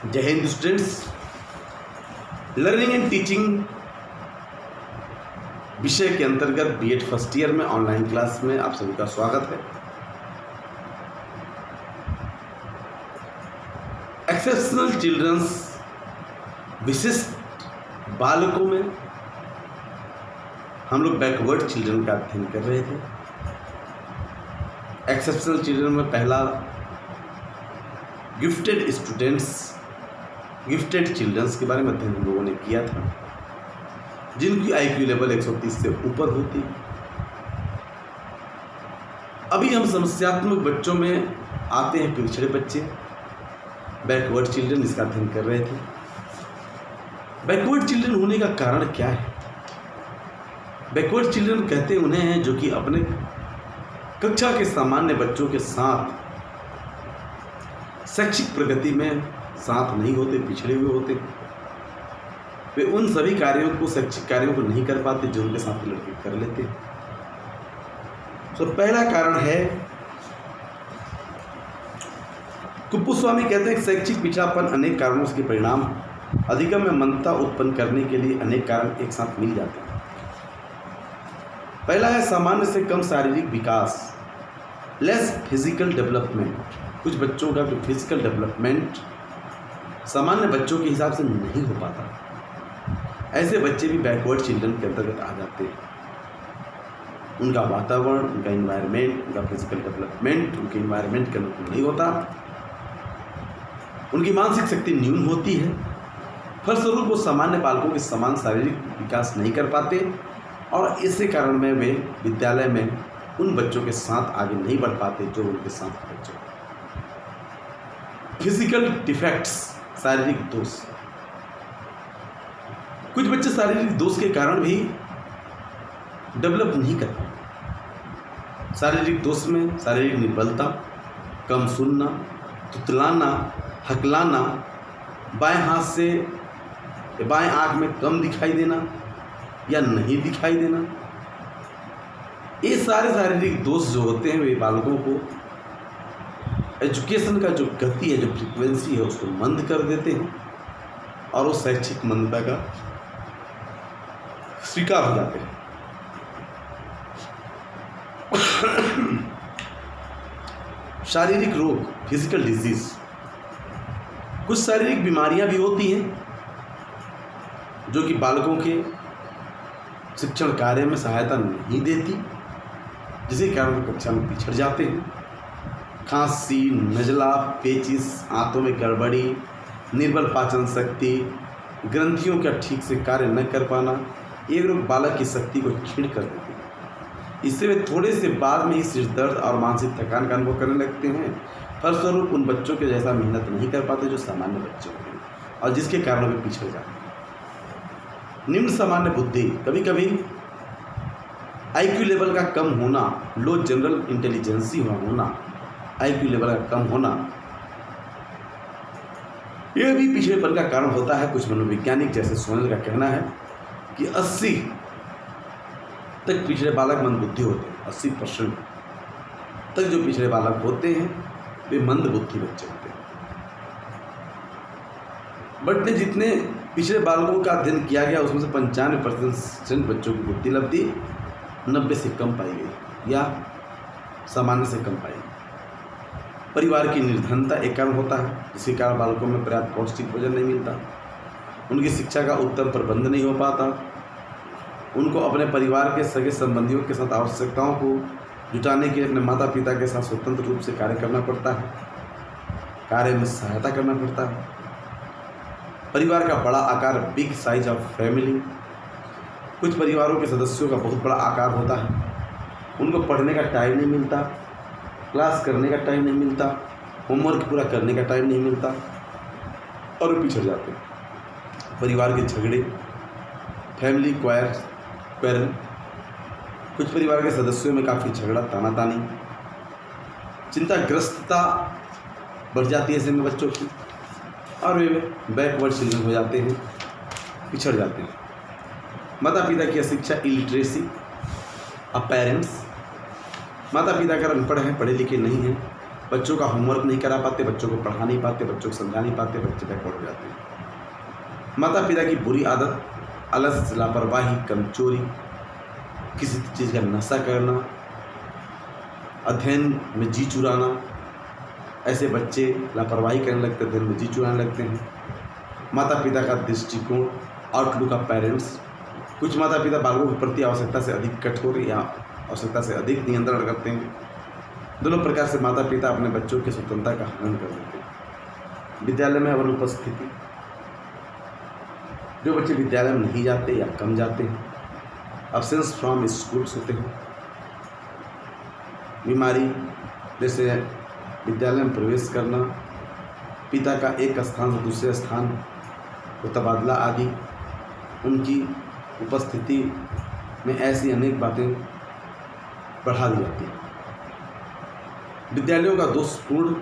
जय Hind students. Learning and teaching विषय के अंतर्गत बीएड फर्स्ट ईयर में ऑनलाइन क्लास में आप सभी का स्वागत है। एक्सेप्शनल चिल्ड्रंस, विशिष्ट बालकों में हम लोग बैकवर्ड चिल्ड्रन का अध्ययन कर रहे थे। एक्सेप्शनल चिल्ड्रन में पहला गिफ्टेड स्टूडेंट्स, गिफ्टेड चिल्ड्रंस के बारे में अध्ययन हम लोगों ने किया था, जिनकी आईक्यू लेवल 130 से ऊपर होती। अभी हम समस्यात्मक बच्चों में आते हैं, पिछड़े बच्चे, बैकवर्ड चिल्ड्रन, इसका अध्ययन कर रहे थे। बैकवर्ड चिल्ड्रन होने का कारण क्या है? बैकवर्ड चिल्ड्रन कहते उन्हें हैं जो कि अपने कक्षा के सामान्य बच्चों के साथ शैक्षिक प्रगति में साथ नहीं होते, पिछड़े हुए होते। वे उन सभी कार्यों को, शैक्षिक कार्यों को नहीं कर पाते जो उनके साथ के लड़के कर लेते। तो पहला कारण है, कुप्पुस्वामी कहते हैं कि शैक्षिक पिछड़ापन अनेक कारणों के परिणाम, अधिगम में मंदता उत्पन्न करने के लिए अनेक कारण एक साथ मिल जाते हैं। पहला है सामान्य से कम शारीरिक विकास, लेस फिजिकल डेवलपमेंट। कुछ बच्चों का जो फिजिकल डेवलपमेंट सामान्य बच्चों के हिसाब से नहीं हो पाता, ऐसे बच्चे भी बैकवर्ड चिल्ड्रन के अंतर्गत आ जाते हैं। उनका वातावरण, उनका इन्वायरमेंट, उनका फिजिकल डेवलपमेंट उनके इन्वायरमेंट के अनुकूल नहीं होता, उनकी मानसिक शक्ति न्यून होती है, फलस्वरूप वो सामान्य बालकों के समान शारीरिक विकास नहीं कर पाते और इसी कारण में वे विद्यालय में उन बच्चों के साथ आगे नहीं बढ़ पाते जो उनके साथ बच्चे। फिजिकल डिफेक्ट्स, शारीरिक दोष। कुछ बच्चे शारीरिक दोष के कारण भी डेवलप नहीं कर पाते। शारीरिक दोष में शारीरिक निर्बलता, कम सुनना, तुतलाना, हकलाना, बाएं हाथ से बाएं आंख में कम दिखाई देना या नहीं दिखाई देना, ये सारे शारीरिक दोष जो होते हैं वे बालकों को एजुकेशन का जो गति है, जो फ्रीक्वेंसी है, उसको मंद कर देते हैं और वो शैक्षिक मंदता का शिकार हो जाते हैं। शारीरिक रोग, फिजिकल डिजीज। कुछ शारीरिक बीमारियां भी होती हैं जो कि बालकों के शिक्षण कार्य में सहायता नहीं देती, जिसके कारण वो कक्षा में पिछड़ जाते हैं। खांसी, नज़ला, पेचिस, आंतों में गड़बड़ी, निर्बल पाचन शक्ति, ग्रंथियों का ठीक से कार्य न कर पाना, ये रोग बालक की शक्ति को क्षीण कर देते हैं। इससे वे थोड़े से बाद में ही सिर दर्द और मानसिक थकान का अनुभव करने लगते हैं। फलस्वरूप उन बच्चों के जैसा मेहनत नहीं कर पाते जो सामान्य बच्चे होते हैं और जिसके कारण वे पिछड़ जाते हैं। निम्न सामान्य बुद्धि, कभी कभी आईक्यू लेवल का कम होना, लो जनरल इंटेलिजेंसी होना, आईक्यू लेवल का कम होना, यह भी पिछड़ेपन का कारण होता है। कुछ मनोवैज्ञानिक जैसे सोनल का कहना है कि 80 तक पिछड़े बालक मंदबुद्धि होते हैं। 80% तक जो पिछड़े बालक होते हैं वे मंदबुद्धि बच्चे होते हैं। बट ने जितने पिछड़े बालकों का अध्ययन किया गया उसमें से 95% बच्चों की बुद्धि लब्धि 90 से कम पाई गई या सामान्य से कम पाई गई। परिवार की निर्धनता एक कारण होता है, जिसके कारण बालकों में पर्याप्त पौष्टिक भोजन नहीं मिलता, उनकी शिक्षा का उत्तम प्रबंध नहीं हो पाता, उनको अपने परिवार के सगे संबंधियों के साथ आवश्यकताओं को जुटाने के लिए अपने माता पिता के साथ स्वतंत्र रूप से कार्य करना पड़ता है, कार्य में सहायता करना पड़ता है। परिवार का बड़ा आकार, बिग साइज ऑफ फैमिली। कुछ परिवारों के सदस्यों का बहुत बड़ा आकार होता है, उनको पढ़ने का टाइम नहीं मिलता, क्लास करने का टाइम नहीं मिलता, होमवर्क पूरा करने का टाइम नहीं मिलता और वे पिछड़ जाते हैं। परिवार के झगड़े, फैमिली क्वारल। कुछ परिवार के सदस्यों में काफ़ी झगड़ा, तानातानी, चिंताग्रस्तता बढ़ जाती है ऐसे में बच्चों की और वे बैकवर्ड चिल्ड्रन हो जाते हैं, पिछड़ जाते हैं। माता पिता की अशिक्षा, इलिटरेसी ऑफ पेरेंट्स। माता पिता अगर अनपढ़ हैं, पढ़े लिखे नहीं हैं, बच्चों का होमवर्क नहीं करा पाते, बच्चों को पढ़ा नहीं पाते, बच्चों को समझा नहीं पाते, बच्चे बैकवर्ड हो जाते हैं। माता पिता की बुरी आदत, आलस, लापरवाही, कमजोरी, किसी चीज़ का नशा करना, अध्ययन में जी चुराना। ऐसे बच्चे लापरवाही करने लगते हैं, अध्ययन में जी चुराने लगते हैं। माता पिता का दृष्टिकोण, आउटलुक ऑफ पेरेंट्स, कुछ माता पिता बालकों के प्रति आवश्यकता से अधिक कठोर या आवश्यकता से अधिक नियंत्रण करते हैं। दोनों प्रकार से माता पिता अपने बच्चों की स्वतंत्रता का हनन कर देते हैं। विद्यालय में अनुपस्थिति, जो बच्चे विद्यालय में नहीं जाते या कम जाते हैं, अब्सेंस फ्रॉम स्कूल्स होते हैं। बीमारी, जैसे विद्यालय में प्रवेश करना, पिता का एक स्थान से दूसरे स्थान को तबादला आदि, उनकी उपस्थिति में ऐसी अनेक बातें बढ़ा दी जाती हैं। विद्यालयों का दोषपूर्ण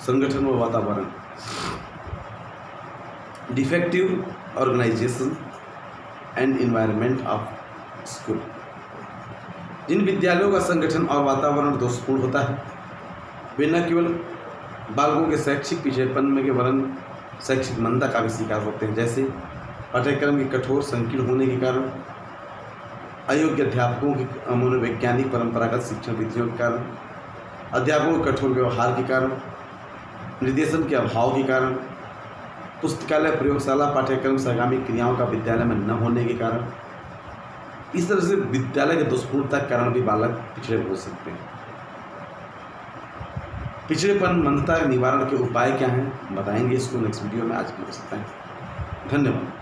संगठन व वातावरण, defective organization and environment of school. जिन विद्यालयों का संगठन और वातावरण दोषपूर्ण होता है, वे न केवल बालकों के शैक्षिक पिछड़ेपन में के वरन शैक्षिक मंदा का भी शिकार होते हैं। जैसे पाठ्यक्रम के कठोर संकीर्ण होने के कारण, अयोग्य अध्यापकों की मनोवैज्ञानिक परंपरागत शिक्षण विधियों के कारण, अध्यापकों के कठोर व्यवहार के कारण, निर्देशन के अभाव के कारण, पुस्तकालय, प्रयोगशाला, पाठ्यक्रम से आगामी क्रियाओं का विद्यालय में न होने के कारण, इस तरह से विद्यालय के दोषपूर्णता के कारण भी बालक पिछड़े हो सकते हैं। पिछड़ेपन मंदता निवारण के उपाय क्या हैं बताएंगे इसको नेक्स्ट वीडियो में। आज की हो सकता है। धन्यवाद।